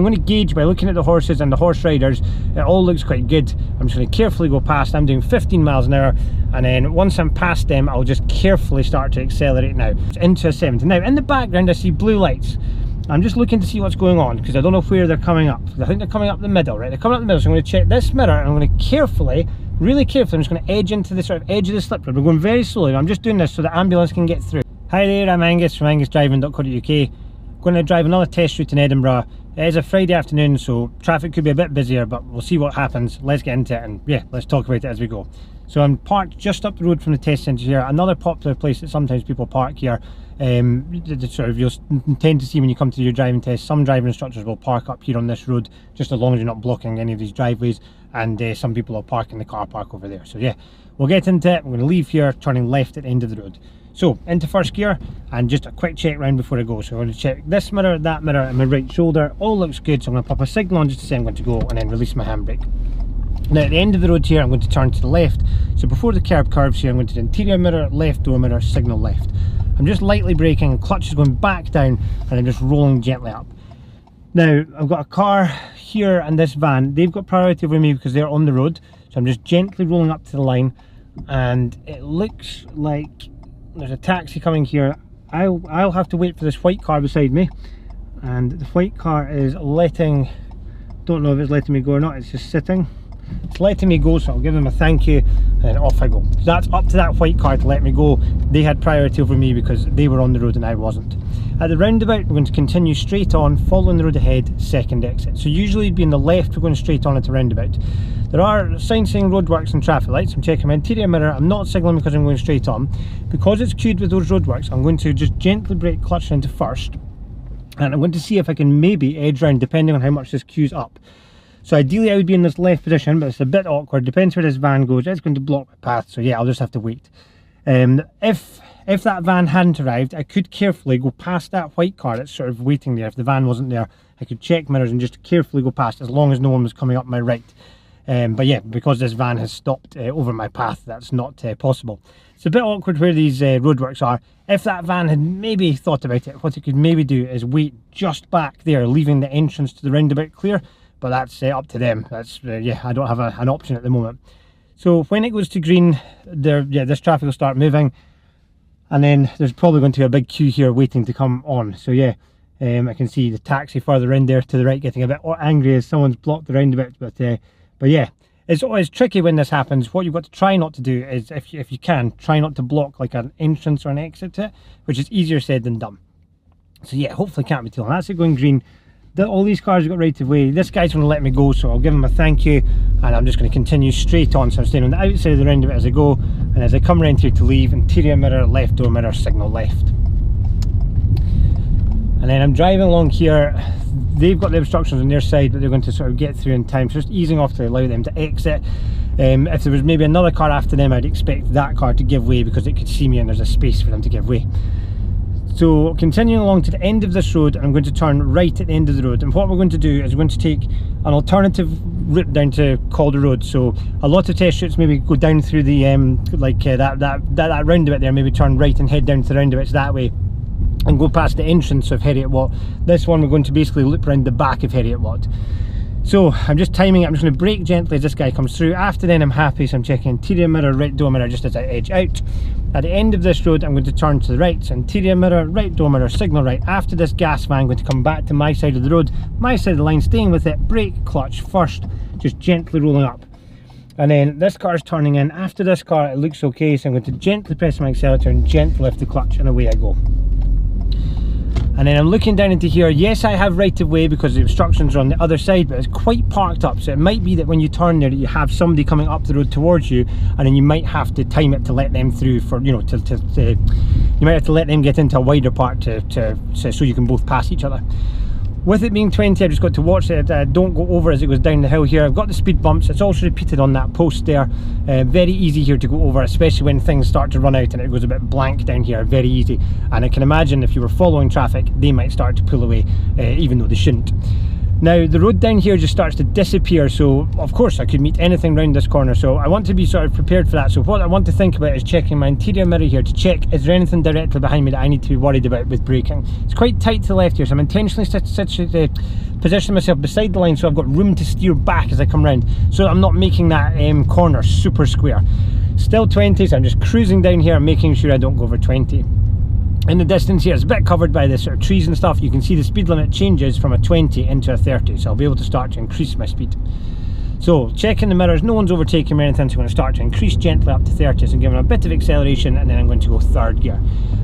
going to gauge by looking at the horses and the horse riders. It all looks quite good. I'm just going to carefully go past. I'm doing 15 miles an hour, and then once I'm past them, I'll just carefully start to accelerate now. It's into a 70. Now, in the background, I see blue lights. I'm just looking to see what's going on, because I don't know where they're coming up. I think they're coming up the middle, right? They're coming up the middle, so I'm going to check this mirror, and I'm going to carefully, really carefully, I'm just going to edge into the sort of edge of the slip road. We're going very slowly. I'm just doing this so the ambulance can get through. Hi there, I'm Angus from AngusDriving.co.uk. Going to drive another test route in Edinburgh. It is a Friday afternoon, so traffic could be a bit busier, but we'll see what happens. Let's get into it, and yeah, let's talk about it as we go. So I'm parked just up the road from the test centre here, another popular place that sometimes people park here. Sort of you'll tend to see when you come to your driving test, some driving instructors will park up here on this road, just as long as you're not blocking any of these driveways, and some people will park in the car park over there. So yeah, we'll get into it. I'm going to leave here, turning left at the end of the road. So into first gear, and just a quick check round before I go. So I'm going to check this mirror, that mirror, and my right shoulder. All looks good, so I'm going to pop a signal on just to say I'm going to go, and then release my handbrake. Now at the end of the road here, I'm going to turn to the left. So before the curb curves here, I'm going to the interior mirror, left door mirror, signal left. I'm just lightly braking, and clutch is going back down, and I'm just rolling gently up. Now I've got a car here and this van. They've got priority over me because they're on the road. So I'm just gently rolling up to the line, and it looks like there's a taxi coming here. I'll have to wait for this white car beside me, and the white car is letting, don't know if it's letting me go or not, it's just sitting. It's letting me go, so I'll give them a thank you, and then off I go. So that's up to that white car to let me go. They had priority over me because they were on the road and I wasn't. At the roundabout, we're going to continue straight on, following the road ahead, second exit. So usually it'd be in the left, we're going straight on at the roundabout. There are signs saying roadworks and traffic lights. I'm checking my interior mirror. I'm not signalling because I'm going straight on. Because it's queued with those roadworks, I'm going to just gently brake clutch into first, and I'm going to see if I can maybe edge round depending on how much this queues up. So ideally I would be in this left position, but it's a bit awkward. Depends where this van goes. It's going to block my path, so yeah, I'll just have to wait. If that van hadn't arrived, I could carefully go past that white car that's sort of waiting there. If the van wasn't there, I could check mirrors and just carefully go past, as long as no one was coming up my right. But yeah, because this van has stopped over my path, that's not possible. It's a bit awkward where these roadworks are. If that van had maybe thought about it, what it could maybe do is wait just back there, leaving the entrance to the roundabout clear. But that's up to them. That's yeah, I don't have an option at the moment. So when it goes to green, this traffic will start moving, and then there's probably going to be a big queue here waiting to come on. So yeah, I can see the taxi further in there to the right getting a bit angry as someone's blocked the roundabout. But yeah, it's always tricky when this happens. What you've got to try not to do is, if you can, try not to block like an entrance or an exit to it, which is easier said than done. So yeah, hopefully can't be too long. That's it going green. All these cars have got right of way. This guy's going to let me go, so I'll give him a thank you, and I'm just going to continue straight on. So I'm staying on the outside of the roundabout as I go, and as I come around here to leave, interior mirror, left door mirror, signal left. And then I'm driving along here. They've got the obstructions on their side, but they're going to sort of get through in time, so just easing off to allow them to exit. If there was maybe another car after them, I'd expect that car to give way because it could see me and there's a space for them to give way. So continuing along to the end of this road, I'm going to turn right at the end of the road, and what we're going to do is we're going to take an alternative route down to Calder Road. So a lot of test routes maybe go down through the that roundabout there, maybe turn right and head down to the roundabouts that way and go past the entrance of Heriot Watt. This one we're going to basically loop around the back of Heriot Watt. So I'm just timing it. I'm just going to brake gently as this guy comes through. After then I'm happy, so I'm checking interior mirror, right door mirror just as I edge out. At the end of this road I'm going to turn to the right, so interior mirror, right door mirror, signal right. After this gas van, I'm going to come back to my side of the road, my side of the line, staying with it, brake, clutch first, just gently rolling up. And then this car is turning in. After this car it looks okay, so I'm going to gently press my accelerator and gently lift the clutch, and away I go. And then I'm looking down into here. Yes, I have right of way because the obstructions are on the other side, but it's quite parked up, so it might be that when you turn there you have somebody coming up the road towards you, and then you might have to time it to let them through, for you know, you might have to let them get into a wider part so you can both pass each other. With it being 20, I've just got to watch it. Don't go over as it goes down the hill here. I've got the speed bumps. It's also repeated on that post there. Very easy here to go over, especially when things start to run out and it goes a bit blank down here. Very easy. And I can imagine if you were following traffic, they might start to pull away, even though they shouldn't. Now the road down here just starts to disappear, so of course I could meet anything round this corner, so I want to be sort of prepared for that. So what I want to think about is checking my interior mirror here to check is there anything directly behind me that I need to be worried about with braking. It's quite tight to the left here, so I'm intentionally positioning myself beside the line so I've got room to steer back as I come round, so I'm not making that corner super square. Still 20, so I'm just cruising down here and making sure I don't go over 20. In the distance here, it's a bit covered by the sort of trees and stuff. You can see the speed limit changes from a 20 into a 30, so I'll be able to start to increase my speed. So checking the mirrors, no one's overtaking me or anything, so I'm going to start to increase gently up to 30, so I'm giving a bit of acceleration, and then I'm going to go third gear.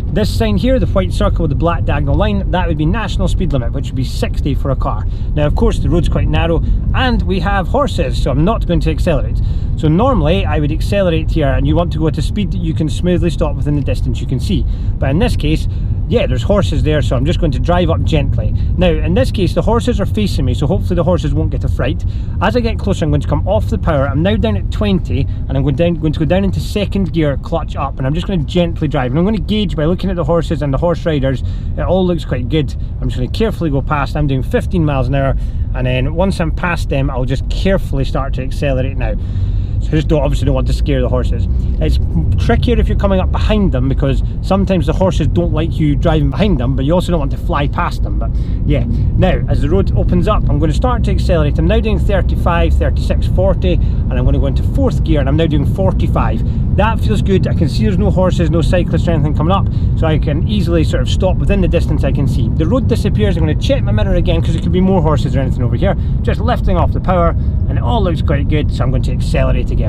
This sign here, the white circle with the black diagonal line, that would be national speed limit, which would be 60 for a car. Now of course the road's quite narrow and we have horses, so I'm not going to accelerate. So normally I would accelerate here, and you want to go at a speed that you can smoothly stop within the distance you can see. But in this case, yeah, there's horses there, so I'm just going to drive up gently. Now in this case the horses are facing me, so hopefully the horses won't get a fright. As I get closer I'm going to come off the power. I'm now down at 20 and I'm going to go down into second gear, clutch up, and I'm just going to gently drive. And I'm going to gauge by looking at the horses and the horse riders. It all looks quite good. I'm just going to carefully go past. I'm doing 15 miles an hour, and then once I'm past them I'll just carefully start to accelerate now. So I just obviously don't want to scare the horses. It's trickier if you're coming up behind them, because sometimes the horses don't like you driving behind them, but you also don't want to fly past them. But yeah, now as the road opens up I'm going to start to accelerate. I'm now doing 35, 36, 40, and I'm going to go into fourth gear, and I'm now doing 45. That feels good. I can see there's no horses, no cyclists or anything coming up, so I can easily sort of stop within the distance I can see. The road disappears. I'm going to check my mirror again because there could be more horses or anything over here. Just lifting off the power, and it all looks quite good, so I'm going to accelerate again.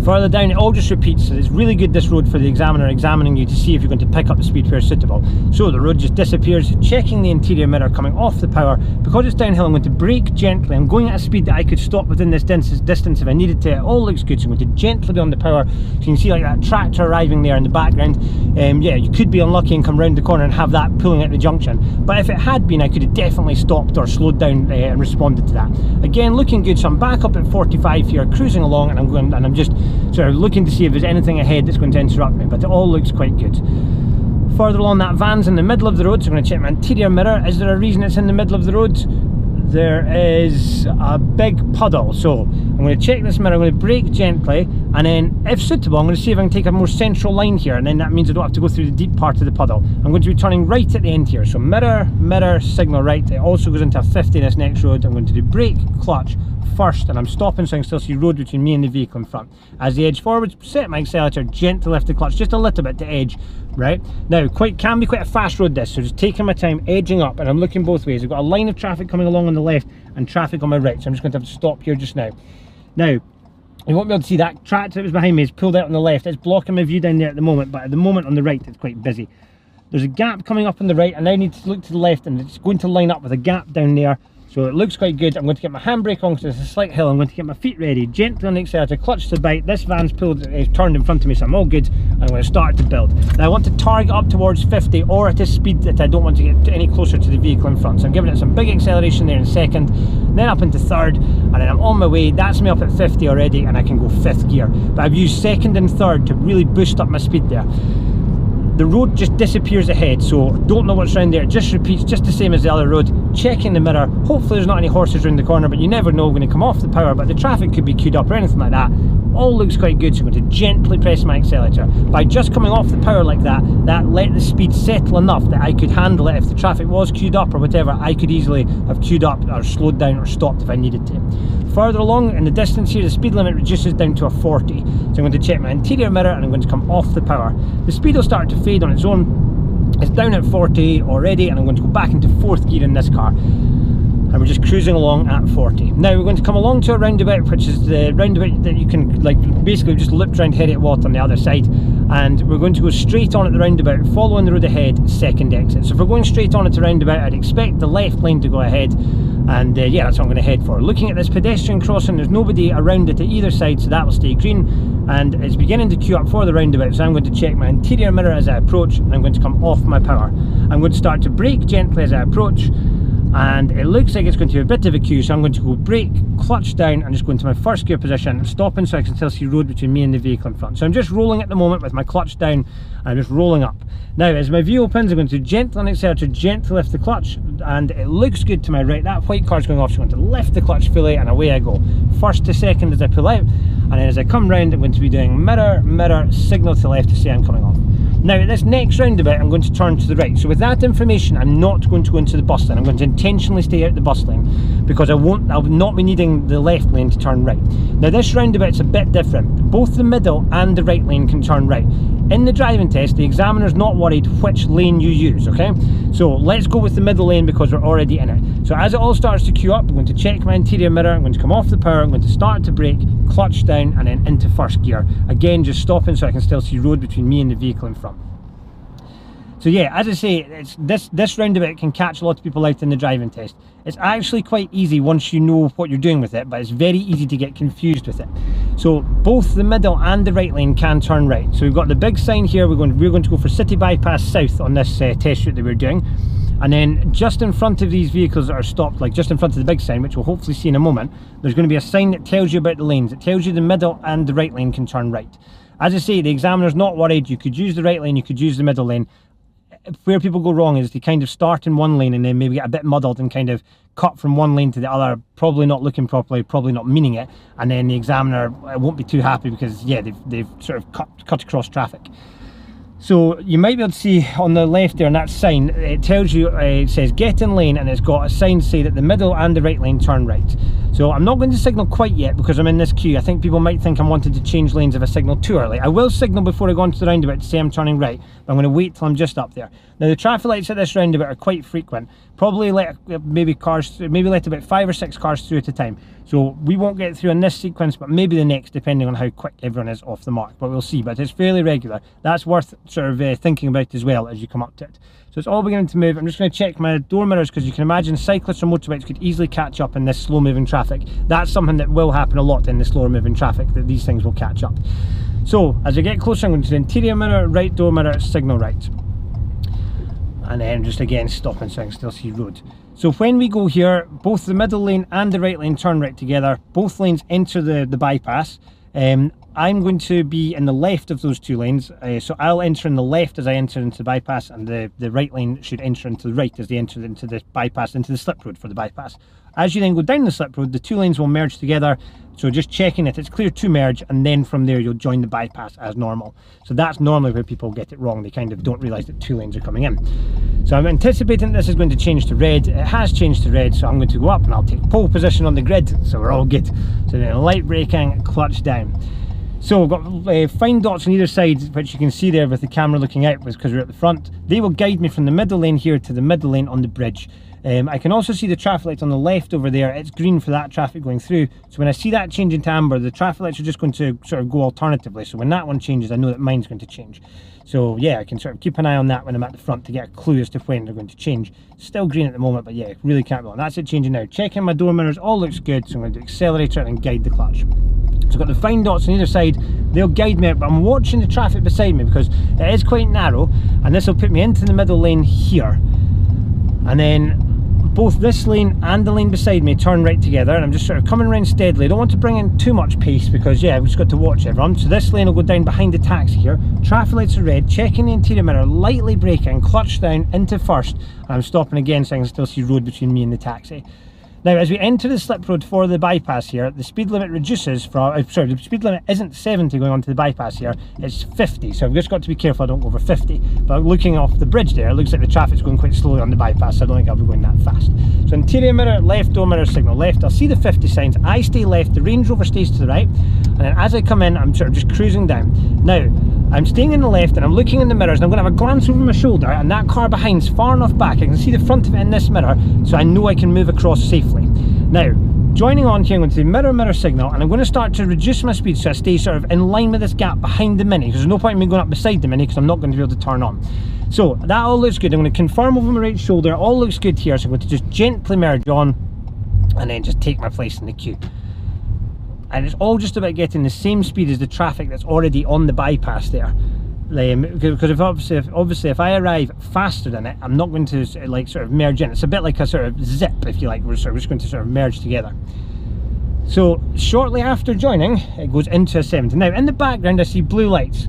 Further down it all just repeats, so it's really good, this road, for the examiner examining you to see if you're going to pick up the speed where suitable. So the road just disappears. Checking the interior mirror coming off the power, because it's downhill I'm going to brake gently. I'm going at a speed that I could stop within this distance if I needed to. It all looks good, so I'm going to gently be on the power. So you can see like that tractor arriving there in the background. Yeah, you could be unlucky and come round the corner and have that pulling at the junction, but if it had been I could have definitely stopped or slowed down and responded to that. Again, looking good, so I'm back up at 45 here, cruising along, and I'm just sort of looking to see if there's anything ahead that's going to interrupt me, but it all looks quite good. Further along, that van's in the middle of the road, so I'm going to check my interior mirror. Is there a reason it's in the middle of the road? There is a big puddle, so I'm going to check this mirror. I'm going to brake gently, and then if suitable I'm going to see if I can take a more central line here, and then that means I don't have to go through the deep part of the puddle. I'm going to be turning right at the end here, so mirror, signal right. It also goes into a 50 this next road. I'm going to do brake, clutch first, and I'm stopping so I can still see road between me and the vehicle in front. As the edge forwards, set my accelerator, gently lift the clutch just a little bit to edge. Right now, can be quite a fast road this, so just taking my time, edging up, and I'm looking both ways. I've got a line of traffic coming along on the left and traffic on my right, so I'm just going to have to stop here just now. Now you won't be able to see that tractor that was behind me is pulled out on the left. It's blocking my view down there at the moment, but at the moment on the right it's quite busy. There's a gap coming up on the right, and I need to look to the left, and it's going to line up with a gap down there. So it looks quite good. I'm going to get my handbrake on because it's a slight hill. I'm going to get my feet ready, gently on the accelerator, clutch to the bite. This van's turned in front of me, so I'm all good. I'm going to start to build. Now I want to target up towards 50 or at a speed that I don't want to get any closer to the vehicle in front. So I'm giving it some big acceleration there in second, then up into third, and then I'm on my way. That's me up at 50 already, and I can go fifth gear. But I've used second and third to really boost up my speed there. The road just disappears ahead, so don't know what's around there. It just repeats, just the same as the other road. Checking the mirror, hopefully there's not any horses around the corner, but you never know when you come off the power, but the traffic could be queued up or anything like that. All looks quite good, so I'm going to gently press my accelerator. By just coming off the power like that, that let the speed settle enough that I could handle it. If the traffic was queued up or whatever, I could easily have queued up or slowed down or stopped if I needed to. Further along in the distance here, the speed limit reduces down to a 40. So I'm going to check my interior mirror, and I'm going to come off the power. The speed will start to fade on its own. It's down at 40 already, and I'm going to go back into fourth gear in this car. And we're just cruising along at 40. Now we're going to come along to a roundabout, which is the roundabout that you can basically just loop around Heriot Watt on the other side, and we're going to go straight on at the roundabout, following the road ahead, second exit. So if we're going straight on at the roundabout, I'd expect the left lane to go ahead, and yeah, that's what I'm going to head for. Looking at this pedestrian crossing, there's nobody around it at either side, so that will stay green, and it's beginning to queue up for the roundabout. So I'm going to check my interior mirror as I approach, and I'm going to come off my power. I'm going to start to brake gently as I approach, and it looks like it's going to be a bit of a queue, so I'm going to go brake, clutch down, and just go into my first gear position, stopping so I can still see road between me and the vehicle in front. So I'm just rolling at the moment with my clutch down, and I'm just rolling up. Now as my view opens, I'm going to gently on accelerator, gently lift the clutch, and it looks good to my right. That white car's going off, so I'm going to lift the clutch fully, and away I go. First to second as I pull out, and then as I come round, I'm going to be doing mirror, mirror, signal to the left to say I'm coming off. Now at this next roundabout, I'm going to turn to the right. So with that information, I'm not going to go into the bus lane. I'm going to intentionally stay out the bus lane because I'll not be needing the left lane to turn right. Now this roundabout's a bit different. Both the middle and the right lane can turn right. In the driving test, the examiner's not worried which lane you use, okay? So let's go with the middle lane because we're already in it. So as it all starts to queue up, I'm going to check my interior mirror, I'm going to come off the power, I'm going to start to brake, clutch down, and then into first gear. Again, just stopping so I can still see road between me and the vehicle in front. So yeah, as I say, this roundabout can catch a lot of people out in the driving test. It's actually quite easy once you know what you're doing with it, but it's very easy to get confused with it. So both the middle and the right lane can turn right. So we've got the big sign here, we're going to go for City Bypass South on this test route that we're doing. And then just in front of these vehicles that are stopped, like just in front of the big sign, which we'll hopefully see in a moment, there's going to be a sign that tells you about the lanes. It tells you the middle and the right lane can turn right. As I say, the examiner's not worried. You could use the right lane, you could use the middle lane. Where people go wrong is they kind of start in one lane and then maybe get a bit muddled and kind of cut from one lane to the other, probably not looking properly, probably not meaning it, and then the examiner won't be too happy because yeah, they've sort of cut across traffic. So you might be able to see on the left there on that sign, it tells you, it says get in lane, and it's got a sign to say that the middle and the right lane turn right. So I'm not going to signal quite yet because I'm in this queue. I think people might think I'm wanting to change lanes if I signal too early. I will signal before I go onto the roundabout to say I'm turning right, but I'm going to wait till I'm just up there. Now the traffic lights at this roundabout are quite frequent. Probably let maybe let about 5 or 6 cars through at a time. So we won't get through in this sequence, but maybe the next, depending on how quick everyone is off the mark. But we'll see. But it's fairly regular. That's worth sort of thinking about as well as you come up to it. So it's all beginning to move. I'm just going to check my door mirrors because you can imagine cyclists or motorbikes could easily catch up in this slow moving traffic. That's something that will happen a lot in the slower moving traffic, that these things will catch up. So as I get closer, I'm going to the interior mirror, right door mirror, signal right. And then just again stopping so I can still see road. So when we go here, both the middle lane and the right lane turn right together. Both lanes enter the bypass. I'm going to be in the left of those two lanes, so I'll enter in the left as I enter into the bypass, and the right lane should enter into the right as they enter into the bypass, into the slip road for the bypass. As you then go down the slip road, the two lanes will merge together, so just checking that it's clear to merge, and then from there you'll join the bypass as normal. So that's normally where people get it wrong. They kind of don't realise that two lanes are coming in. So I'm anticipating this is going to change to red. It has changed to red, so I'm going to go up and I'll take pole position on the grid, so we're all good. So then light braking, clutch down. So we've got fine dots on either side, which you can see there with the camera looking out, because we're at the front. They will guide me from the middle lane here to the middle lane on the bridge. I can also see the traffic lights on the left over there. It's green for that traffic going through. So when I see that change into amber, the traffic lights are just going to sort of go alternatively. So when that one changes, I know that mine's going to change. So yeah, I can sort of keep an eye on that when I'm at the front to get a clue as to when they're going to change. Still green at the moment, but yeah, really can't be on. That's it changing now. Checking my door mirrors, all looks good. So I'm going to do accelerator and guide the clutch. So I've got the fine dots on either side. They'll guide me out, but I'm watching the traffic beside me because it is quite narrow, and this will put me into the middle lane here. And then both this lane and the lane beside me turn right together, and I'm just sort of coming around steadily. I don't want to bring in too much pace because yeah, I've just got to watch everyone. So this lane will go down behind the taxi here. Traffic lights are red, checking the interior mirror, lightly braking, clutch down into first, and I'm stopping again so I can still see road between me and the taxi. Now as we enter the slip road for the bypass here, the speed limit reduces from, sorry, the speed limit isn't 70 going onto the bypass here, it's 50, so I've just got to be careful I don't go over 50. But looking off the bridge there, it looks like the traffic's going quite slowly on the bypass, so I don't think I'll be going that fast. So interior mirror, left door mirror signal left, I'll see the 50 signs, I stay left, the Range Rover stays to the right, and then as I come in, I'm sort of just cruising down. Now, I'm staying in the left and I'm looking in the mirrors, and I'm going to have a glance over my shoulder, and that car behind's far enough back, I can see the front of it in this mirror, so I know I can move across safely. Now, joining on here, I'm going to do mirror, mirror signal, and I'm going to start to reduce my speed so I stay sort of in line with this gap behind the Mini, because there's no point in me going up beside the Mini because I'm not going to be able to turn on. So that all looks good. I'm going to confirm over my right shoulder, all looks good here, so I'm going to just gently merge on and then just take my place in the queue. And it's all just about getting the same speed as the traffic that's already on the bypass there. because if obviously if I arrive faster than it, I'm not going to like sort of merge in. It's a bit like a sort of zip, if you like. We're just going to sort of merge together. So shortly after joining, it goes into a 70. Now in the background I see blue lights.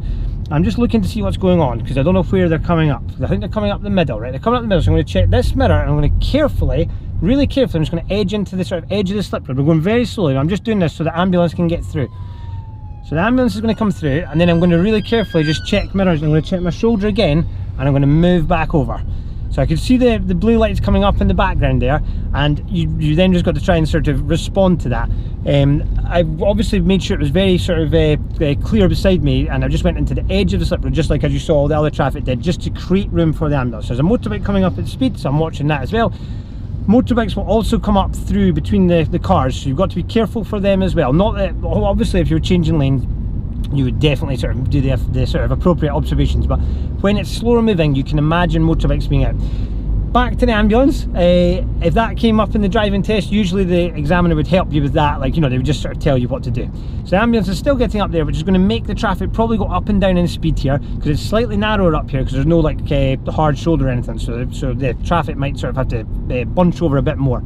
I'm just looking to see what's going on, because I don't know where they're coming up. I think they're coming up the middle, right? They're coming up the middle, so I'm going to check this mirror, and I'm going to carefully, really carefully, I'm just going to edge into the sort of edge of the slip road. We're going very slowly. I'm just doing this so the ambulance can get through. So the ambulance is going to come through, and then I'm going to really carefully just check mirrors. I'm going to check my shoulder again, and I'm going to move back over. So I can see the blue lights coming up in the background there, and you then just got to try and sort of respond to that. I've obviously made sure it was very sort of clear beside me, and I just went into the edge of the slip road, just like as you saw all the other traffic did, just to create room for the ambulance. There's a motorbike coming up at speed, so I'm watching that as well. Motorbikes will also come up through between the cars, so you've got to be careful for them as well. Not that, obviously if you're changing lanes, you would definitely sort of do the sort of appropriate observations, but when it's slower moving, you can imagine motorbikes being out. Back to the ambulance. If that came up in the driving test, usually the examiner would help you with that, like, you know, they would just sort of tell you what to do. So the ambulance is still getting up there, which is going to make the traffic probably go up and down in speed here, because it's slightly narrower up here, because there's no like hard shoulder or anything, so the traffic might sort of have to bunch over a bit more.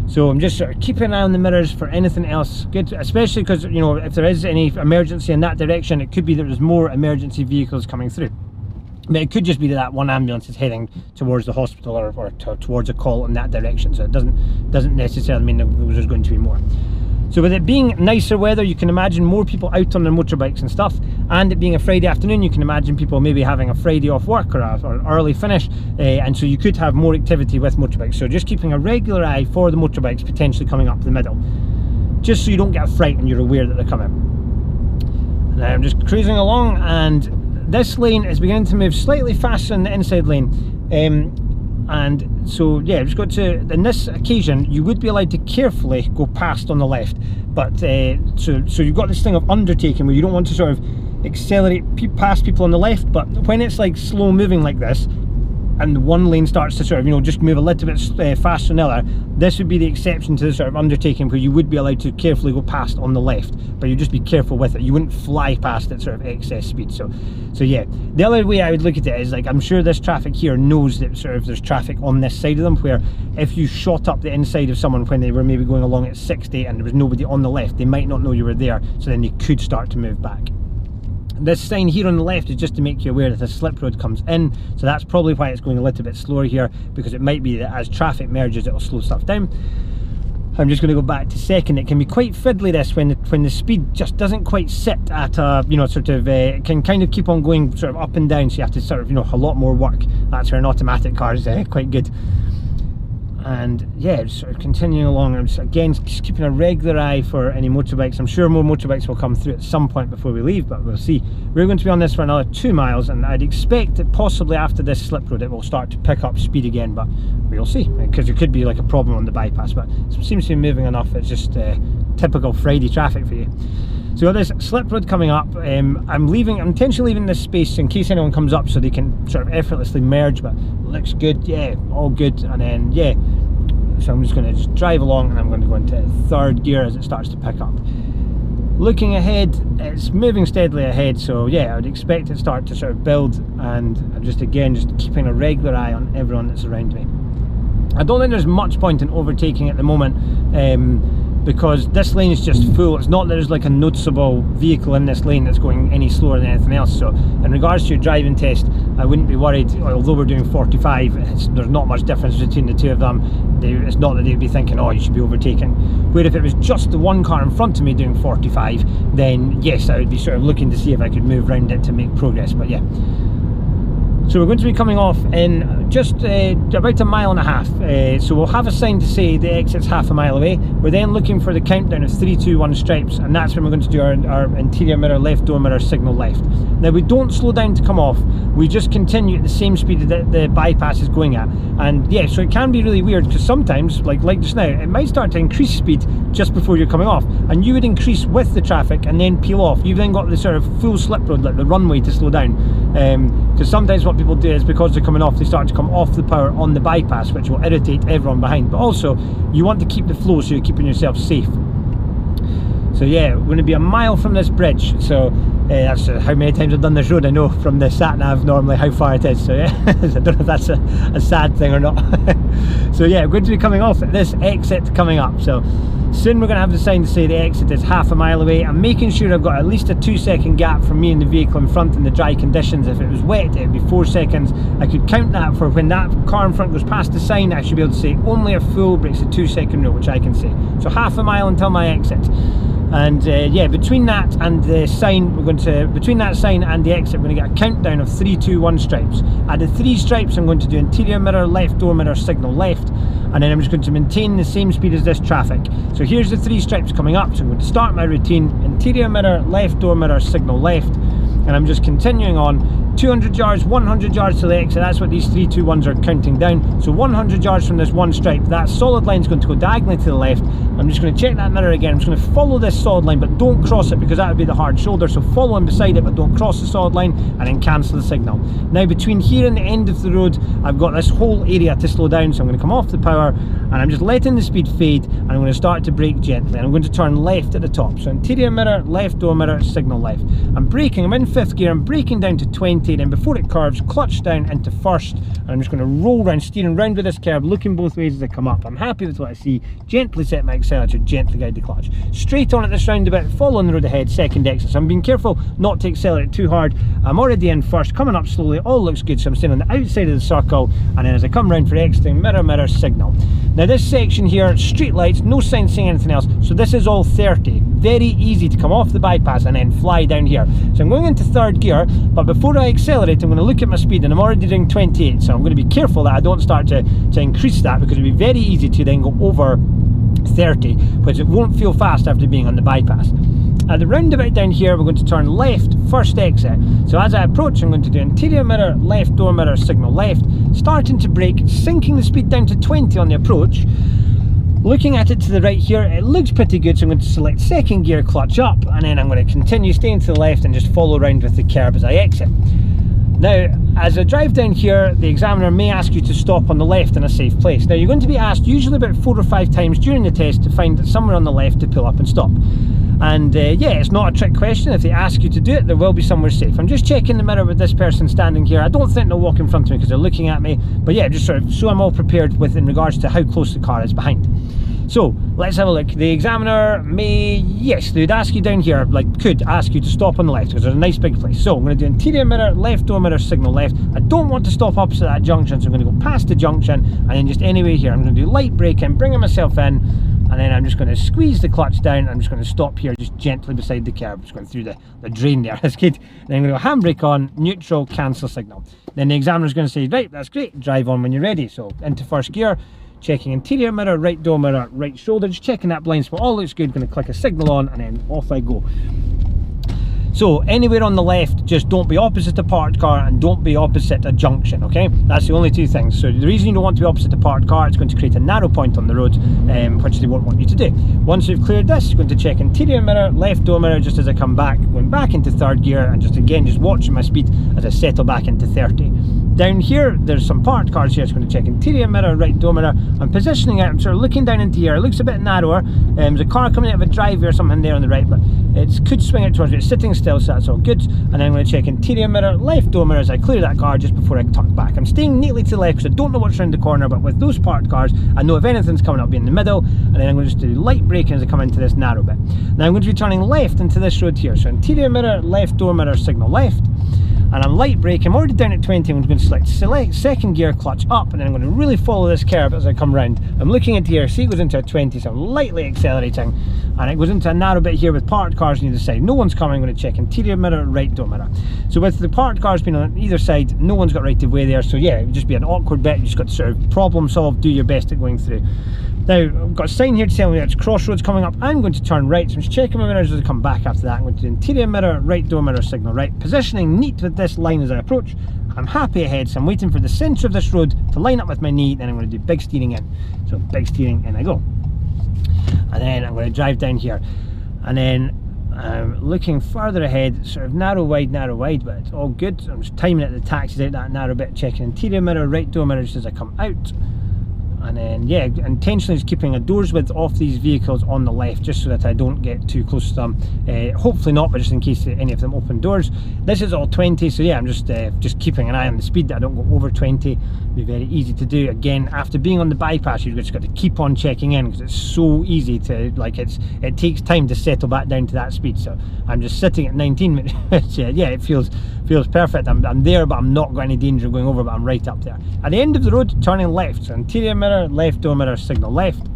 So I'm just sort of keeping an eye on the mirrors for anything else good, especially because, you know, if there is any emergency in that direction, it could be that there's more emergency vehicles coming through. But it could just be that one ambulance is heading towards the hospital or towards a call in that direction, so it doesn't necessarily mean that there's going to be more. So with it being nicer weather, you can imagine more people out on their motorbikes and stuff, and it being a Friday afternoon, you can imagine people maybe having a Friday off work or an early finish, and so you could have more activity with motorbikes. So just keeping a regular eye for the motorbikes potentially coming up the middle, just so you don't get a fright and you're aware that they're coming. Now I'm just cruising along, and this lane is beginning to move slightly faster than the inside lane. And so yeah, just got to, in this occasion you would be allowed to carefully go past on the left, but so you've got this thing of undertaking where you don't want to sort of accelerate past people on the left, but when it's like slow moving like this and one lane starts to sort of, you know, just move a little bit faster than the other, this would be the exception to the sort of undertaking where you would be allowed to carefully go past on the left, but you just be careful with it. You wouldn't fly past at sort of excess speed. So yeah, the other way I would look at it is, like, I'm sure this traffic here knows that sort of there's traffic on this side of them, where if you shot up the inside of someone when they were maybe going along at 60 and there was nobody on the left, they might not know you were there, so then you could start to move back. This sign here on the left is just to make you aware that a slip road comes in, so that's probably why it's going a little bit slower here, because it might be that as traffic merges it'll slow stuff down. I'm just going to go back to second. It can be quite fiddly this when the speed just doesn't quite sit at a, you know, sort of it can kind of keep on going sort of up and down, so you have to sort of, you know, a lot more work. That's where an automatic car is quite good. And yeah, just sort of continuing along. I'm just again just keeping a regular eye for any motorbikes. I'm sure more motorbikes will come through at some point before we leave, but we'll see. We're going to be on this for another 2 miles, and I'd expect that possibly after this slip road it will start to pick up speed again, but we'll see, because there could be like a problem on the bypass, but it seems to be moving enough. It's just typical Friday traffic for you. So we've got this slip road coming up. I'm intentionally leaving this space in case anyone comes up so they can sort of effortlessly merge, but it looks good, yeah, all good. And then yeah, so I'm just going to just drive along, and I'm going to go into third gear as it starts to pick up. Looking ahead, it's moving steadily ahead, so yeah, I would expect it to start to sort of build, and I'm just keeping a regular eye on everyone that's around me. I don't think there's much point in overtaking at the moment, because this lane is just full. It's not that there's like a noticeable vehicle in this lane that's going any slower than anything else. So in regards to your driving test, I wouldn't be worried. Although we're doing 45, there's not much difference between the two of them. It's not that they'd be thinking, oh, you should be overtaking. Where if it was just the one car in front of me doing 45, then yes, I would be sort of looking to see if I could move around it to make progress. But yeah, so we're going to be coming off in just about 1.5 miles. So we'll have a sign to say the exit's half a mile away. We're then looking for the countdown of 3, 2, 1 stripes, and that's when we're going to do our interior mirror, left door mirror, signal left. Now we don't slow down to come off, we just continue at the same speed that the bypass is going at. And yeah, so it can be really weird, because sometimes, like just now, it might start to increase speed just before you're coming off, and you would increase with the traffic and then peel off. You've then got the sort of full slip road, like the runway, to slow down. Because sometimes what people do is, because they're coming off, they start to come off the power on the bypass, which will irritate everyone behind. But also, you want to keep the flow so you're keeping yourself safe. So yeah, we're going to be 1 mile from this bridge, so That's how many times I've done this road. I know from the sat nav normally how far it is, so yeah. I don't know if that's a sad thing or not. So yeah, I'm going to be coming off at this exit coming up, so soon we're going to have the sign to say the exit is half a mile away. I'm making sure I've got at least a 2-second gap from me and the vehicle in front in the dry conditions. If it was wet, it would be 4 seconds. I could count that for when that car in front goes past the sign. I should be able to say only a full, but it's a 2-second rule, which I can say. So half a mile until my exit. And yeah, between that and the sign, between that sign and the exit, we're going to get a countdown of 3, 2, 1 stripes. At the 3 stripes, I'm going to do interior mirror, left door mirror, signal left, and then I'm just going to maintain the same speed as this traffic. So here's the 3 stripes coming up, so I'm going to start my routine, interior mirror, left door mirror, signal left, and I'm just continuing on. 200 yards, 100 yards to the exit, that's what these 3, 2, 1s are counting down. So 100 yards from this one stripe, that solid line is going to go diagonally to the left. I'm just going to check that mirror again. I'm just going to follow this solid line, but don't cross it because that would be the hard shoulder. So follow in beside it, but don't cross the solid line, and then cancel the signal. Now between here and the end of the road, I've got this whole area to slow down, so I'm going to come off the power, and I'm just letting the speed fade, and I'm going to start to brake gently, and I'm going to turn left at the top. So interior mirror, left door mirror, signal left. I'm braking, I'm in 5th gear, I'm braking down to 20, then before it curves, clutch down into 1st, and I'm just going to roll round, steering round with this curb, looking both ways as I come up. I'm happy with what I see, gently set my accelerator, gently guide the clutch. Straight on at this roundabout, following the road ahead, 2nd exit. So I'm being careful not to accelerate too hard. I'm already in 1st, coming up slowly, all looks good, so I'm staying on the outside of the circle, and then as I come round for exiting, mirror, mirror, signal. Now this section here, street lights, no sign saying anything else, so this is all 30. Very easy to come off the bypass and then fly down here. So I'm going into 3rd gear, but before I accelerate, I'm going to look at my speed, and I'm already doing 28, so I'm going to be careful that I don't start to increase that, because it would be very easy to then go over 30, which it won't feel fast after being on the bypass. At the roundabout down here, we're going to turn left, 1st exit. So as I approach, I'm going to do interior mirror, left door mirror, signal left, starting to brake, sinking the speed down to 20 on the approach. Looking at it to the right here, it looks pretty good, so I'm going to select 2nd gear, clutch up, and then I'm going to continue staying to the left and just follow around with the curb as I exit. Now, as I drive down here, the examiner may ask you to stop on the left in a safe place. Now, you're going to be asked usually about 4 or 5 times during the test to find somewhere on the left to pull up and stop. And yeah, it's not a trick question. If they ask you to do it, there will be somewhere safe. I'm just checking the mirror with this person standing here. I don't think they'll walk in front of me because they're looking at me, but yeah, just sort of so I'm all prepared with in regards to how close the car is behind. So let's have a look. The examiner may, yes, they'd ask you down here, like could ask you to stop on the left because there's a nice big place. So I'm going to do interior mirror, left door mirror, signal left. I don't want to stop opposite that junction, so I'm going to go past the junction and then just anyway here. I'm going to do light braking, bringing myself in, and then I'm just going to squeeze the clutch down. I'm just going to stop here just gently beside the curb, just going through the drain there. That's good. Then I'm going to go handbrake on, neutral, cancel signal. Then the examiner's going to say, right, that's great, drive on when you're ready. So into 1st gear, checking interior mirror, right door mirror, right shoulder, just checking that blind spot, all looks good. Going to click a signal on and then off I go. So anywhere on the left, just don't be opposite a parked car and don't be opposite a junction, okay? That's the only 2 things. So the reason you don't want to be opposite a parked car, it's going to create a narrow point on the road, which they won't want you to do. Once you've cleared this, you're going to check interior mirror, left door mirror, just as I come back, going back into 3rd gear, and just again, just watching my speed as I settle back into 30. Down here, there's some parked cars here, so I'm going to check interior mirror, right door mirror. I'm positioning it, I'm sort of looking down into here. It looks a bit narrower. There's a car coming out of a driveway or something there on the right, but it could swing out towards me. It's sitting still, so that's all good. And then I'm going to check interior mirror, left door mirror as I clear that car just before I tuck back. I'm staying neatly to the left because I don't know what's around the corner, but with those parked cars, I know if anything's coming up, be in the middle. And then I'm going to just do light braking as I come into this narrow bit. Now I'm going to be turning left into this road here. So interior mirror, left door mirror, signal left. And I'm light braking, I'm already down at 20, I'm going to select 2nd gear, clutch up, and then I'm going to really follow this curb as I come round. I'm looking into here, see it goes into a 20, so I'm lightly accelerating, and it goes into a narrow bit here with parked cars on either side. No one's coming, I'm going to check interior mirror, right door mirror. So with the parked cars being on either side, no one's got right of way there, so yeah, it would just be an awkward bit. You just got to sort of problem solve, do your best at going through. Now, I've got a sign here to tell me that it's crossroads coming up. I'm going to turn right, so I'm just checking my mirrors as I come back after that. I'm going to do interior mirror, right door mirror, signal right. Positioning neat with this line as I approach. I'm happy ahead, so I'm waiting for the centre of this road to line up with my knee, then I'm going to do big steering in. So big steering, in I go. And then I'm going to drive down here. And then looking further ahead, sort of narrow wide, but it's all good. I'm just timing it, the taxi's out that narrow bit, checking interior mirror, right door mirror just as I come out. And then, yeah, intentionally just keeping a door's width off these vehicles on the left, just so that I don't get too close to them. Hopefully not, but just in case any of them open doors. This is all 20, so yeah, I'm just keeping an eye on the speed, that I don't go over 20. Be very easy to do. Again, after being on the bypass, you've just got to keep on checking in, because it's so easy to, like, it takes time to settle back down to that speed. So I'm just sitting at 19, which yeah, it feels perfect. I'm there, but I'm not got any danger of going over, but I'm right up there. At the end of the road, turning left, so interior mirror, left door mirror, signal left.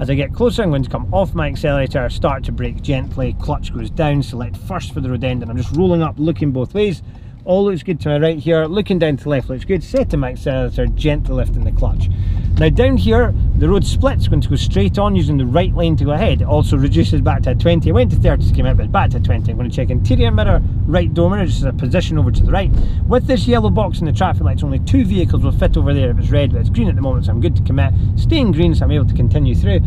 As I get closer, I'm going to come off my accelerator, start to brake gently, clutch goes down, select first for the road end, and I'm just rolling up, looking both ways. All looks good to my right here, looking down to the left looks good, setting my accelerator, gently lifting the clutch. Now down here, the road splits, going to go straight on using the right lane to go ahead. It also reduces back to 20, I went to 30 to come out, but back to 20. I'm going to check interior mirror, right door mirror, just as a position over to the right. With this yellow box in the traffic lights, only 2 vehicles will fit over there if it's red, but it's green at the moment, so I'm good to commit. Staying green, so I'm able to continue through.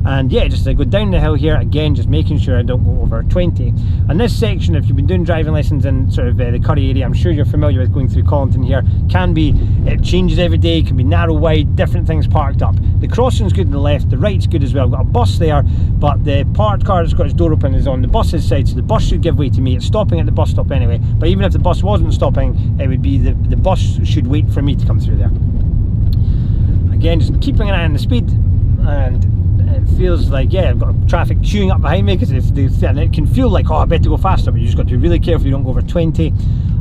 And yeah, just as I go down the hill here, again, just making sure I don't go over 20. And this section, if you've been doing driving lessons in sort of the Currie area, I'm sure you're familiar with going through Collington here, it changes every day, can be narrow, wide, different things parked up. The crossing's good on the left, the right's good as well. I've got a bus there, but the parked car that's got its door open is on the bus's side, so the bus should give way to me. It's stopping at the bus stop anyway, but even if the bus wasn't stopping, it would be the bus should wait for me to come through there. Again, just keeping an eye on the speed, and it feels like, yeah, I've got traffic queuing up behind me, because and it can feel like, oh, I better go faster, but you just got to be really careful you don't go over 20.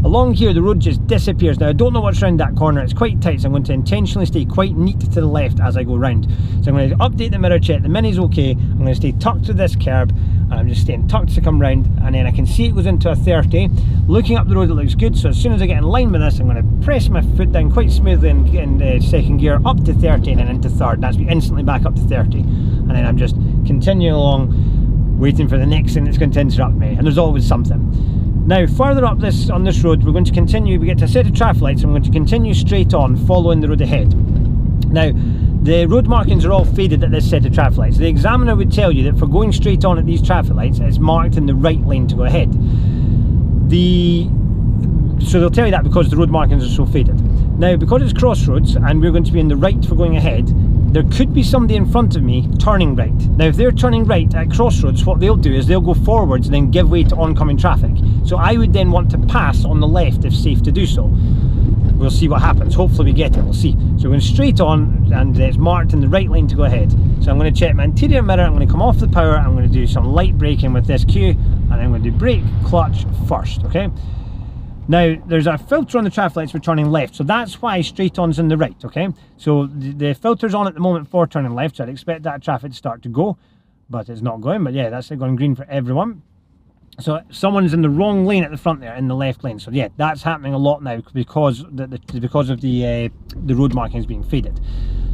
Along here, the road just disappears. Now, I don't know what's around that corner. It's quite tight, so I'm going to intentionally stay quite neat to the left as I go round. So I'm going to update the mirror check. The Mini's okay. I'm going to stay tucked to this curb, and I'm just staying tucked to come round, and then I can see it goes into a 30. Looking up the road, it looks good. So as soon as I get in line with this, I'm going to press my foot down quite smoothly in second gear up to 30 and then into third. That's me instantly back up to 30, and then I'm just continuing along, waiting for the next thing that's going to interrupt me. And there's always something. Now, further up on this road, we're going to continue. We get to a set of traffic lights, and we're going to continue straight on, following the road ahead. Now, the road markings are all faded at this set of traffic lights. The examiner would tell you that for going straight on at these traffic lights, it's marked in the right lane to go ahead. So they'll tell you that because the road markings are so faded. Now, because it's crossroads and we're going to be in the right for going ahead, there could be somebody in front of me turning right. Now, if they're turning right at crossroads, what they'll do is they'll go forwards and then give way to oncoming traffic. So I would then want to pass on the left if safe to do so. We'll see what happens. Hopefully we get it, we'll see. So we're going straight on, and it's marked in the right lane to go ahead. So I'm going to check my interior mirror, I'm going to come off the power, I'm going to do some light braking with this cue, and I'm going to do brake, clutch first, okay? Now, there's a filter on the traffic lights for turning left, so that's why straight on's in the right, okay? So the filter's on at the moment for turning left, so I'd expect that traffic to start to go, but it's not going. But yeah, that's going green for everyone. So someone's in the wrong lane at the front there, in the left lane. So yeah, that's happening a lot now because of the road markings being faded.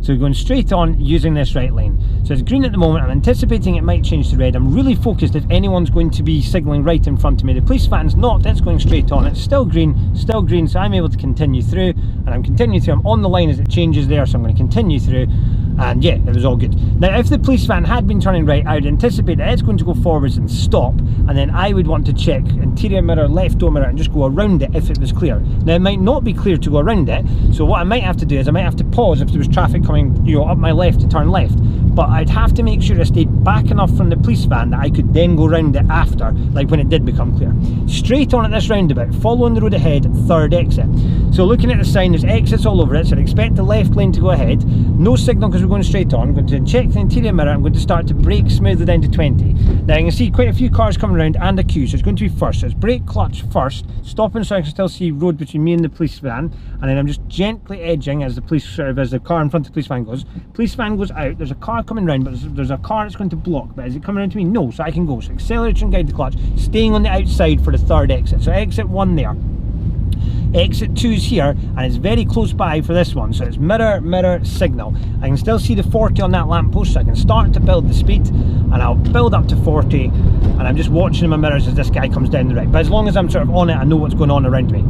So we're going straight on using this right lane. So it's green at the moment. I'm anticipating it might change to red. I'm really focused if anyone's going to be signalling right in front of me. The police van's not, it's going straight on. It's still green, so I'm able to continue through, and I'm continuing through. I'm on the line as it changes there, so I'm going to continue through. And yeah, it was all good. Now, if the police van had been turning right, I would anticipate that it's going to go forwards and stop, and then I would want to check interior mirror, left door mirror, and just go around it if it was clear. Now, it might not be clear to go around it, so what I might have to do is I might have to pause if there was traffic coming, you know, up my left to turn left. But I'd have to make sure I stayed back enough from the police van that I could then go round it after, like when it did become clear. Straight on at this roundabout, following the road ahead, third exit. So looking at the sign, there's exits all over it, so I'd expect the left lane to go ahead. No signal because we're going straight on. I'm going to check the interior mirror. I'm going to start to brake smoothly down to 20. Now you can see quite a few cars coming around and a queue, so it's going to be first. So it's brake, clutch first, stopping so I can still see road between me and the police van, and then I'm just gently edging as the car in front of the police van goes. Police van goes out, there's a car coming round, but there's a car that's going to block. But is it coming around to me? No, so I can go. So accelerator and guide the clutch, staying on the outside for the third exit. So exit 1 there. Exit 2's here, and it's very close by for this one, so it's mirror, mirror, signal. I can still see the 40 on that lamppost, so I can start to build the speed, and I'll build up to 40, and I'm just watching my mirrors as this guy comes down the right. But as long as I'm sort of on it, I know what's going on around me.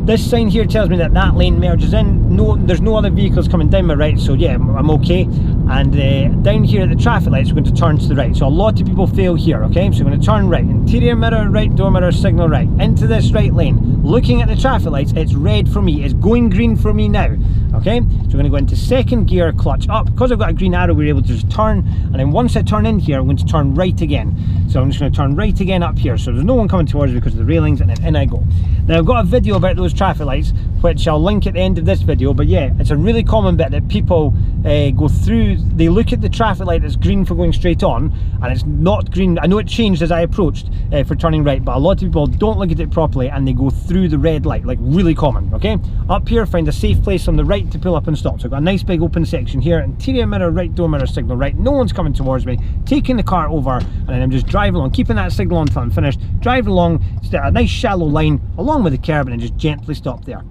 This sign here tells me that that lane merges in. there's no other vehicles coming down my right, so yeah, I'm okay. And down here at the traffic lights, we're going to turn to the right. So a lot of people fail here, okay? So we're going to turn right, interior mirror right, door mirror, signal right, into this right lane. Looking at the traffic lights, it's red for me, it's going green for me now, okay? So we're going to go into second gear, clutch up. Because I've got a green arrow, we're able to just turn, and then once I turn in here, I'm going to turn right again. So I'm just going to turn right again up here, so there's no one coming towards me because of the railings, and then in I go. Now I've got a video about those traffic lights, which I'll link at the end of this video, but yeah, it's a really common bit that people go through. They look at the traffic light that's green for going straight on, and it's not green. I know it changed as I approached for turning right, but a lot of people don't look at it properly and they go through the red light, like really common, okay? Up here, find a safe place on the right to pull up and stop. So I've got a nice big open section here, interior mirror right, door mirror, signal right, no one's coming towards me, taking the car over, and then I'm just driving along, keeping that signal on until I'm finished, driving along, it's a nice shallow line along with the curb, and then just gently stop there.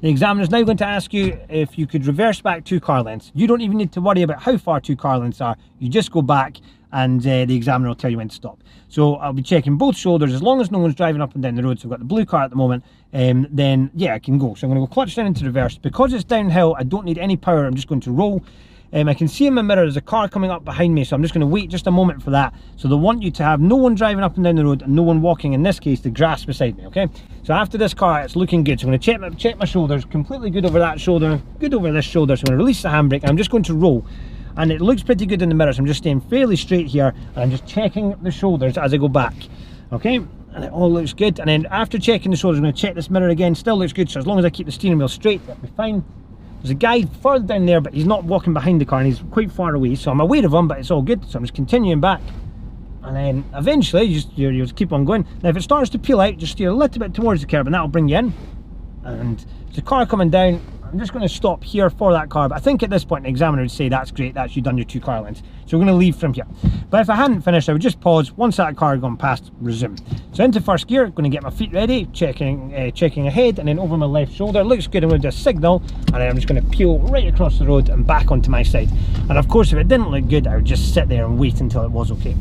The examiner is now going to ask you if you could reverse back 2 car lengths. You don't even need to worry about how far 2 car lengths are. You just go back, and the examiner will tell you when to stop. So I'll be checking both shoulders. As long as no one's driving up and down the road, so I've got the blue car at the moment, then yeah, I can go. So I'm going to go clutch down into reverse. Because it's downhill, I don't need any power, I'm just going to roll. I can see in my mirror there's a car coming up behind me, so I'm just going to wait just a moment for that. So they want you to have no one driving up and down the road and no one walking, in this case, the grass beside me, okay? So after this car, it's looking good. So I'm going to check my shoulders, completely good over that shoulder, good over this shoulder. So I'm going to release the handbrake, and I'm just going to roll. And it looks pretty good in the mirror, so I'm just staying fairly straight here, and I'm just checking the shoulders as I go back, okay? And it all looks good. And then after checking the shoulders, I'm going to check this mirror again, still looks good. So as long as I keep the steering wheel straight, that'll be fine. There's a guy further down there, but he's not walking behind the car, and he's quite far away, so I'm aware of him, but it's all good. So I'm just continuing back, and then eventually you just keep on going. Now if it starts to peel out, just steer a little bit towards the curb, and that'll bring you in. And there's a car coming down. I'm just going to stop here for that car, but I think at this point the examiner would say that's great, that's you done your 2 car lengths. So we're going to leave from here. But if I hadn't finished, I would just pause. Once that car had gone past, resume. So into first gear, going to get my feet ready, checking ahead, and then over my left shoulder. Looks good. I'm going to do a signal, and then I'm just going to peel right across the road and back onto my side. And of course, if it didn't look good, I would just sit there and wait until it was okay.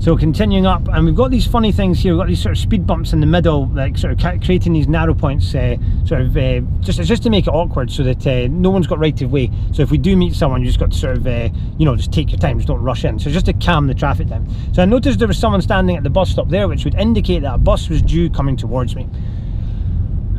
So continuing up, and we've got these funny things here. We've got these sort of speed bumps in the middle, like sort of creating these narrow points, just to make it awkward, so that no one's got right of way. So if we do meet someone, you just got to sort of, you know, just take your time, just don't rush in. So just to calm the traffic down. So I noticed there was someone standing at the bus stop there, which would indicate that a bus was due coming towards me.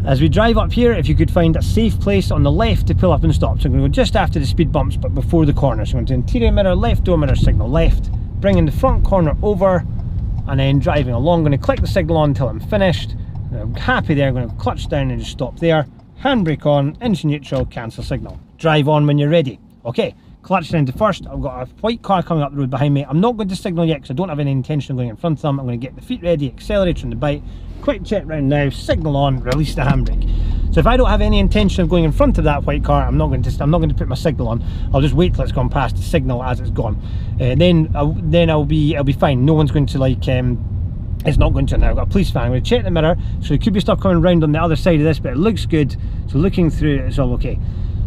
As we drive up here, if you could find a safe place on the left to pull up and stop. So I'm going to go just after the speed bumps, but before the corner. So I'm going to interior mirror, left door mirror, signal left. Bringing the front corner over, and then driving along. I'm going to click the signal on until I'm finished. I'm happy there. I'm going to clutch down and just stop there. Handbrake on, into neutral, cancel signal. Drive on when you're ready. Okay, clutch down to first. I've got a white car coming up the road behind me. I'm not going to signal yet because I don't have any intention of going in front of them. I'm going to get the feet ready, accelerator on the bike, quick check round now, signal on, release the handbrake. So if I don't have any intention of going in front of that white car, I'm not going to put my signal on. I'll just wait till it's gone past the signal as it's gone. Then I'll be fine. No one's going to it's not going to now. I've got a police van. I'm going to check the mirror. So there could be stuff coming around on the other side of this, but it looks good. So looking through it, it's all okay.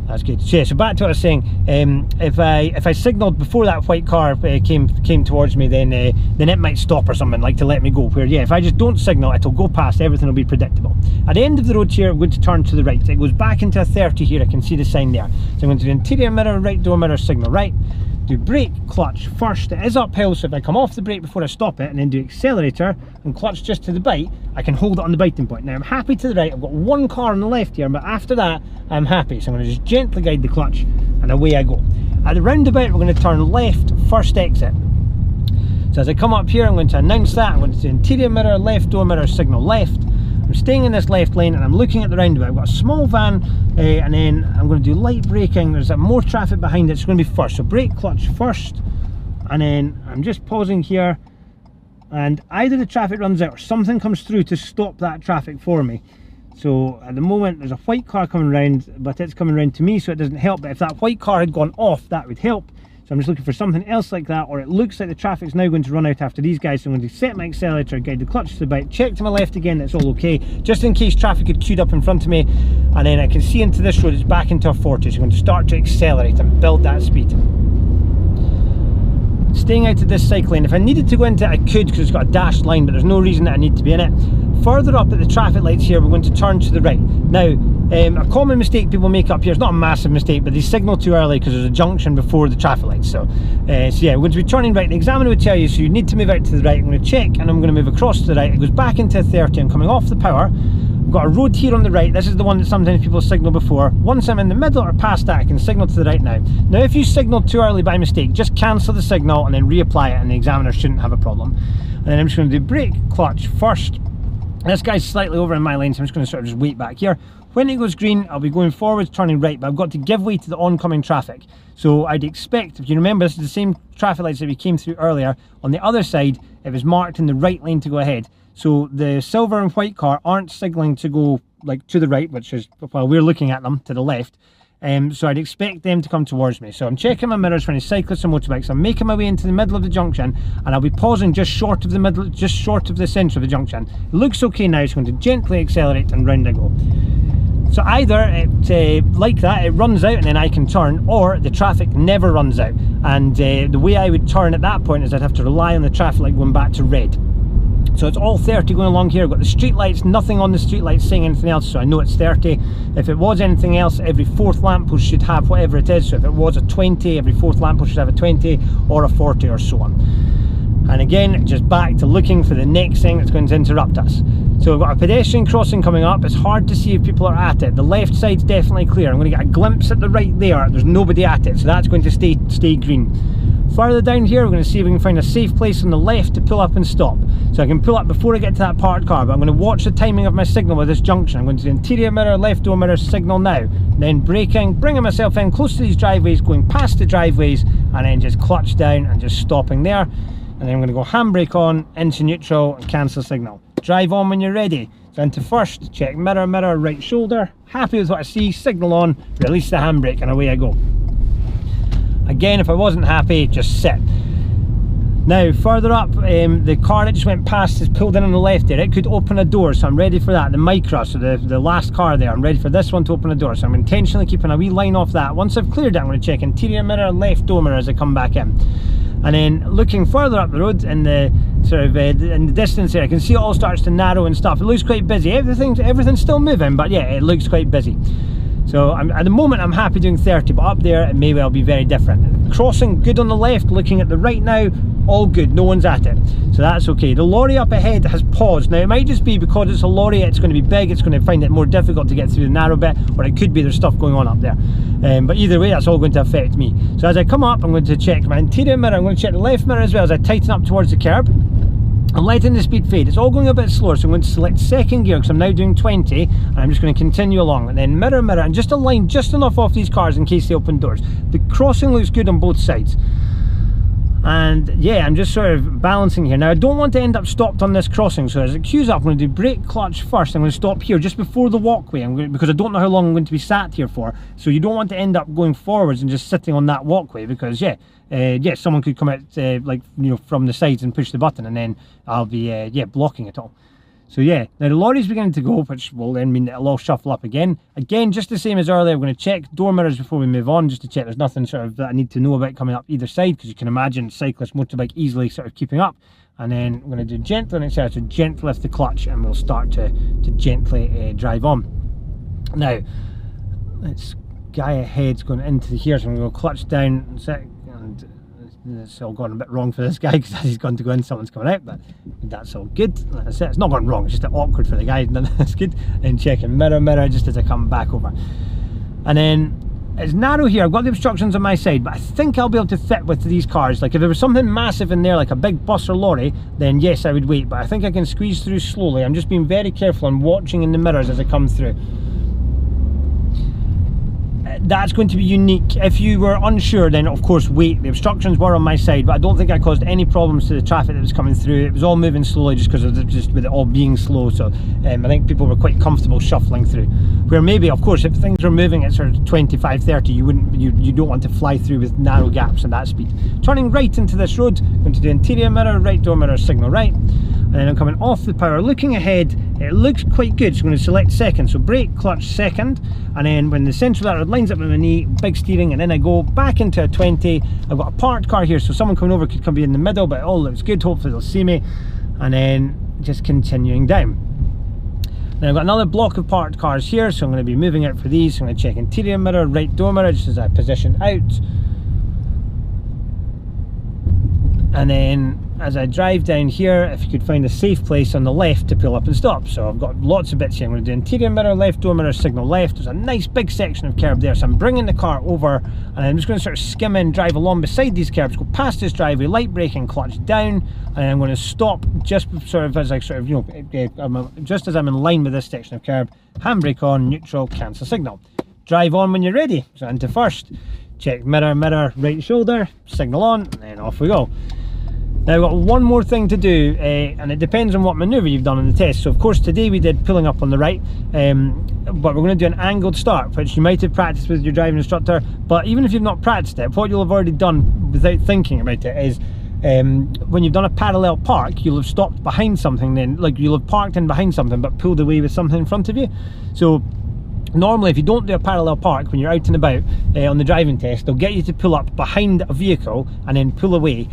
That's good. So back to what I was saying. If I signalled before that white car came towards me, then it might stop or something, like to let me go. Where yeah, if I just don't signal, it'll go past. Everything will be predictable. At the end of the road here, I'm going to turn to the right. It goes back into a 30 here. I can see the sign there. So I'm going to do interior mirror, right door mirror, signal right. Do brake, clutch first. It is uphill, so if I come off the brake before I stop it, and then do accelerator and clutch just to the bite, I can hold it on the biting point. Now I'm happy to the right. I've got one car on the left here, but after that I'm happy. So I'm going to just gently guide the clutch, and away I go. At the roundabout, we're going to turn left, first exit. So as I come up here, I'm going to announce that. I'm going to do interior mirror, left door mirror, signal left. I'm staying in this left lane, and I'm looking at the roundabout. I've got a small van, and then I'm going to do light braking. There's more traffic behind it. It's going to be first. So brake, clutch first, and then I'm just pausing here, and either the traffic runs out or something comes through to stop that traffic for me. So at the moment there's a white car coming round, but it's coming round to me, so it doesn't help. But if that white car had gone off, that would help. So I'm just looking for something else like that, or it looks like the traffic's now going to run out after these guys. So I'm going to set my accelerator, guide the clutch to the bike, check to my left again, that's all okay, just in case traffic had queued up in front of me. And then I can see into this road, it's back into a 40, so I'm going to start to accelerate and build that speed. Staying out of this cycle lane. If I needed to go into it, I could, because it's got a dashed line, but there's no reason that I need to be in it. further up at the traffic lights here, we're going to turn to the right. Now, a common mistake people make up here, it's not a massive mistake, but they signal too early because there's a junction before the traffic lights. So yeah, we're going to be turning right. The examiner would tell you, so you need to move out to the right. I'm going to check, and I'm going to move across to the right. It goes back into 30. I'm coming off the power. We've got a road here on the right. This is the one that sometimes people signal before. Once I'm in the middle or past that, I can signal to the right now. Now, if you signal too early by mistake, just cancel the signal and then reapply it, and the examiner shouldn't have a problem. And then I'm just going to do brake, clutch first. This guy's slightly over in my lane, so I'm just going to sort of just wait back here. When it goes green, I'll be going forwards, turning right, but I've got to give way to the oncoming traffic. So I'd expect, if you remember, this is the same traffic lights that we came through earlier. On the other side, it was marked in the right lane to go ahead. So the silver and white car aren't signalling to go like to the right, which is, well, we're looking at them to the left. So I'd expect them to come towards me. So I'm checking my mirrors for any cyclists and motorbikes. I'm making my way into the middle of the junction, and I'll be pausing just short of the middle, just short of the centre of the junction. It looks okay now, so I'm going to gently accelerate and round I go. So either it, like that, it runs out and then I can turn, or the traffic never runs out. And the way I would turn at that point is I'd have to rely on the traffic light going back to red. So it's all 30 going along here. I've got the street lights, nothing on the street lights saying anything else, so I know it's 30. If it was anything else, every fourth lamppost should have whatever it is. So if it was a 20, every fourth lamppost should have a 20 or a 40 or so on. And again, just back to looking for the next thing that's going to interrupt us. So we've got a pedestrian crossing coming up. It's hard to see if people are at it. The left side's definitely clear. I'm going to get a glimpse at the right there. There's nobody at it, so that's going to stay green. Further down here, we're going to see if we can find a safe place on the left to pull up and stop. So I can pull up before I get to that parked car, but I'm going to watch the timing of my signal with this junction. I'm going to do interior mirror, left door mirror, signal now. Then braking, bringing myself in close to these driveways, going past the driveways, and then just clutch down and just stopping there. And then I'm going to go handbrake on, into neutral, and cancel signal. Drive on when you're ready. So into first, check mirror, mirror, right shoulder. Happy with what I see, signal on, release the handbrake, and away I go. Again, if I wasn't happy, just sit. Now, further up, the car that just went past is pulled in on the left there. It could open a door, so I'm ready for that. The Micra, so the last car there, I'm ready for this one to open a door. So I'm intentionally keeping a wee line off that. Once I've cleared it, I'm going to check interior mirror, left door mirror as I come back in. And then looking further up the road in the sort of in the distance here, I can see it all starts to narrow and stuff. It looks quite busy. Everything's still moving, but yeah, it looks quite busy. So at the moment I'm happy doing 30, but up there it may well be very different. Crossing good on the left, looking at the right now, all good, no one's at it, so that's okay. The lorry up ahead has paused. Now it might just be because it's a lorry, it's going to be big, it's going to find it more difficult to get through the narrow bit, or it could be there's stuff going on up there. But either way, that's all going to affect me. So as I come up, I'm going to check my interior mirror, I'm going to check the left mirror as well as I tighten up towards the curb. I'm letting the speed fade. It's all going a bit slower, so I'm going to select second gear because I'm now doing 20, and I'm just going to continue along. And then mirror, mirror, and just a line just enough off these cars in case they open doors. The crossing looks good on both sides. And yeah, I'm just sort of balancing here. Now I don't want to end up stopped on this crossing, so as it queues up, I'm going to do brake, clutch first. I'm going to stop here just before the walkway, because I don't know how long I'm going to be sat here for. So you don't want to end up going forwards and just sitting on that walkway, because yeah, someone could come out like, you know, from the sides and push the button, and then I'll be blocking it all. So yeah, now the lorry's beginning to go, which will then mean that it'll all shuffle up again. Again, just the same as earlier, I'm going to check door mirrors before we move on, just to check there's nothing sort of that I need to know about coming up either side, because you can imagine cyclist, motorbike easily sort of keeping up. And then I'm going to do gently and accelerate, so gently lift the clutch, and we'll start to gently drive on. Now, this guy ahead's going into here, so I'm going to go clutch down and it's all gone a bit wrong for this guy because he's gone to go in, someone's coming out, but that's all good. That's it. It's not gone wrong, it's just awkward for the guy. That's good. And checking mirror, mirror, just as I come back over. And then it's narrow here. I've got the obstructions on my side, but I think I'll be able to fit with these cars. Like if there was something massive in there, like a big bus or lorry, then yes, I would wait, but I think I can squeeze through slowly. I'm just being very careful and watching in the mirrors as I come through. That's going to be unique. If you were unsure, then of course wait. The obstructions were on my side, but I don't think I caused any problems to the traffic that was coming through. It was all moving slowly just because of with it all being slow. So I think people were quite comfortable shuffling through. Where maybe, of course, if things are moving at sort of 25, 30, you don't want to fly through with narrow gaps at that speed. Turning right into this road, I'm going to do interior mirror, right door mirror, signal right. And then I'm coming off the power, looking ahead. It looks quite good, so I'm going to select second. So brake, clutch, second. And then when the central arrow lines up with my knee, big steering, and then I go back into a 20. I've got a parked car here, so someone coming over could come be in the middle, but it all looks good. Hopefully they'll see me. And then just continuing down. Now I've got another block of parked cars here, so I'm going to be moving out for these. So I'm going to check interior mirror, right door mirror, just as I position out. And then as I drive down here, if you could find a safe place on the left to pull up and stop. So I've got lots of bits here. I'm going to do interior mirror, left door mirror, signal left. There's a nice big section of curb there, so I'm bringing the car over and I'm just going to sort of skim in, drive along beside these curbs, go past this driveway, light braking, clutch down, and then I'm going to stop just sort of as I sort of, you know, just as I'm in line with this section of curb, handbrake on, neutral, cancel signal. Drive on when you're ready. So into first, check mirror, mirror, right shoulder, signal on, and then off we go. Now I've got one more thing to do, and it depends on what manoeuvre you've done in the test. So of course today we did pulling up on the right, but we're going to do an angled start, which you might have practiced with your driving instructor. But even if you've not practiced it, what you'll have already done without thinking about it is, when you've done a parallel park, you'll have stopped behind something, then like you'll have parked in behind something but pulled away with something in front of you. So normally if you don't do a parallel park when you're out and about on the driving test, they'll get you to pull up behind a vehicle and then pull away,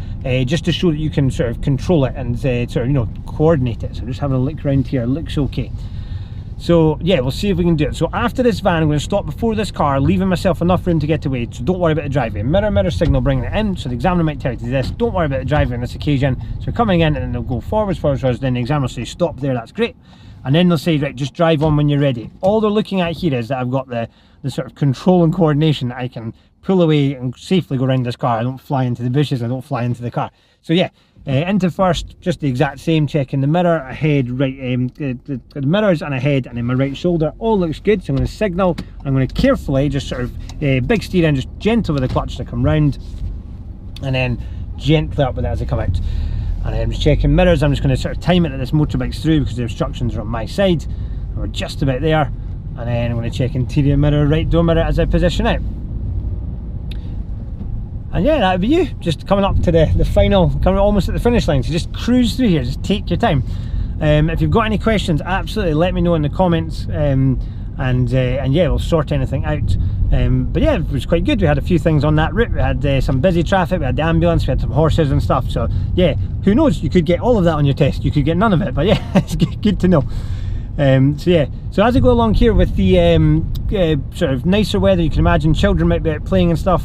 just to show that you can sort of control it and sort of, you know, coordinate it. So just having a look around here, it looks okay. So yeah, we'll see if we can do it. So after this van, I'm going to stop before this car, leaving myself enough room to get away, so don't worry about the driveway. Mirror, mirror, signal, bringing it in, so the examiner might tell you to do this. Don't worry about the driveway on this occasion. So coming in, and then they'll go forwards, forwards, forwards, then the examiner will say stop there, that's great. And then they'll say, right, just drive on when you're ready. All they're looking at here is that I've got the sort of control and coordination that I can pull away and safely go around this car. I don't fly into the bushes, I don't fly into the car. So yeah, into first, just the exact same, checking the mirror, ahead, right, the mirrors and ahead, and then my right shoulder, all looks good. So I'm going to signal, I'm going to carefully, just sort of big steer in, just gentle with the clutch to come round, and then gently up with it as I come out. And then I'm just checking mirrors. I'm just going to sort of time it that this motorbike's through because the obstructions are on my side. And we're just about there. And then I'm going to check interior mirror, right door mirror as I position out. And yeah, that would be you. Just coming up to the final, coming almost at the finish line. So just cruise through here, just take your time. If you've got any questions, absolutely let me know in the comments. And yeah, we'll sort anything out. But yeah, it was quite good. We had a few things on that route. We had some busy traffic, we had the ambulance, we had some horses and stuff. So yeah, who knows, you could get all of that on your test, you could get none of it, but yeah, it's good to know. So yeah, so as I go along here with the sort of nicer weather, you can imagine children might be out playing and stuff.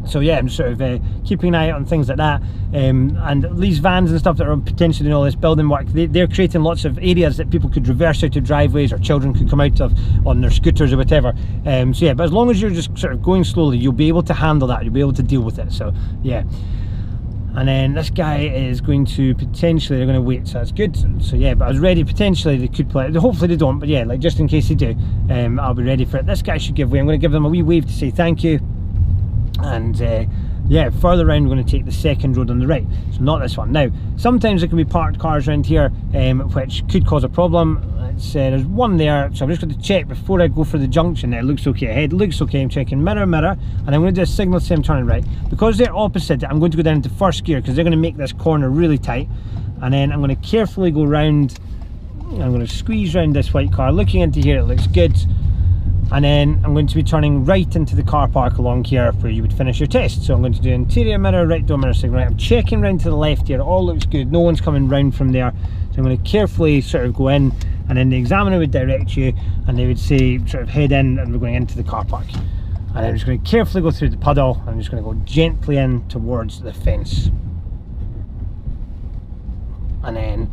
So yeah, I'm sort of keeping an eye out on things like that. And these vans and stuff that are potentially doing all this building work, they're creating lots of areas that people could reverse out of driveways, or children could come out of on their scooters or whatever. So yeah, but as long as you're just sort of going slowly, you'll be able to handle that, you'll be able to deal with it. So yeah. And then this guy is going to potentially, they're going to wait, so that's good. So yeah, but I was ready, potentially they could play it. Hopefully they don't, but yeah, like just in case they do, I'll be ready for it. This guy should give way. I'm going to give them a wee wave to say thank you. And yeah, further around we're going to take the second road on the right, so not this one. Now sometimes there can be parked cars around here, which could cause a problem. There's one there, so I'm just going to check before I go for the junction. It looks okay ahead, looks okay. I'm checking mirror, mirror, and I'm going to do a signal to say I'm turning right. Because they're opposite, I'm going to go down into first gear because they're going to make this corner really tight. And then I'm going to carefully go round, I'm going to squeeze round this white car. Looking into here, it looks good. And then I'm going to be turning right into the car park along here where you would finish your test. So I'm going to do interior mirror, right door mirror, signal right. I'm checking round to the left here, it all looks good, no one's coming round from there. So I'm going to carefully sort of go in, and then the examiner would direct you and they would say sort of head in, and we're going into the car park. And I'm just going to carefully go through the puddle, and I'm just going to go gently in towards the fence. And then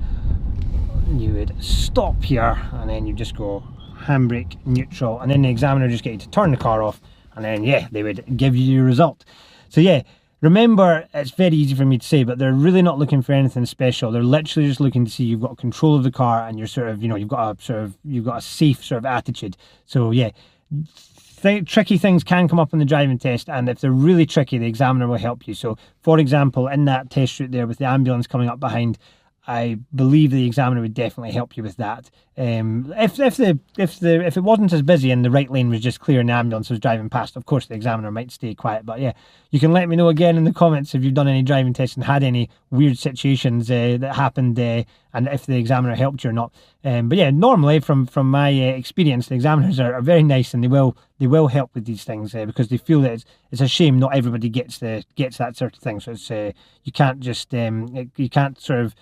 you would stop here, and then you just go handbrake, neutral, and then the examiner just get you to turn the car off, and then yeah, they would give you your result. So yeah, remember, it's very easy for me to say, but they're really not looking for anything special. They're literally just looking to see you've got control of the car, and you're sort of, you know, you've got a safe sort of attitude. So yeah, tricky things can come up in the driving test, and if they're really tricky, the examiner will help you. So for example, in that test route there with the ambulance coming up behind, I believe the examiner would definitely help you with that. If it wasn't as busy and the right lane was just clear and the ambulance was driving past, of course the examiner might stay quiet. But yeah, you can let me know again in the comments if you've done any driving tests and had any weird situations that happened, and and if the examiner helped you or not. But yeah, normally from my experience, the examiners are very nice, and they will help with these things because they feel that it's a shame not everybody gets that sort of thing. So it's you can't just you can't sort of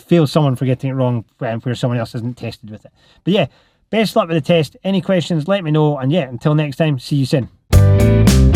fail someone for getting it wrong where someone else isn't tested with it. But yeah, best luck with the test. Any questions, let me know, and yeah, until next time, see you soon.